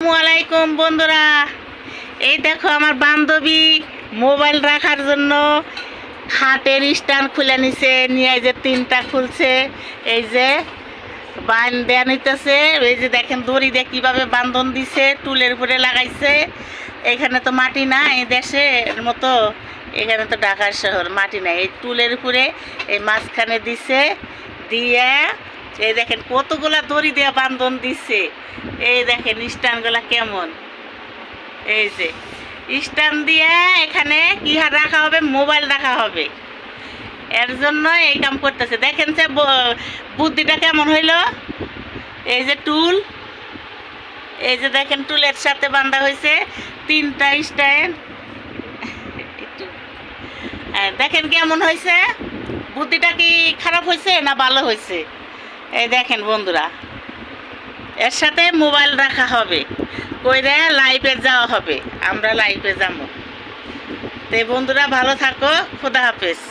আসসালামাইকুম বন্ধুরা, এই দেখো আমার বান্ধবী মোবাইল রাখার জন্য খাটের স্ট্যান্ড খুলে নিছে, নিয়ে যে তিনটা খুলছে, এই যে বান দেয়া নিতেছে। এই যে দেখেন দড়ি দিয়ে কীভাবে বান্ধন দিছে, টুলের উপরে লাগাইছে। এখানে তো মাটি না, এই দেশের মতো এখানে তো ঢাকার শহর, মাটি নাই। এই টুলের উপরে এই মাঝখানে দিছে, দিয়ে এই দেখেন কতগুলা দড়ি দিয়ে বান্ধন দিছে। এই দেখেন স্ট্যান্ডগুলা কেমন, এই যে স্ট্যান্ড দিয়ে এখানে কি রাখা হবে, মোবাইল রাখা হবে। এর জন্য এই কাম করতেছে। দেখেন যে বুদ্ধিটা কেমন হইলো। এই যে টুল, এই যে দেখেন টুলের সাথে বাঁধা হয়েছে তিনটা স্ট্যান্ড। দেখেন কেমন হয়েছে, বুদ্ধিটা কি খারাপ হয়েছে না ভালো হয়েছে? এই দেখেন বন্ধুরা, এর সাথে মোবাইল রাখা হবে, কইরা লাইভে যাওয়া হবে, আমরা লাইভে যাবো। তো বন্ধুরা ভালো থাকো, খোদা হাফেজ।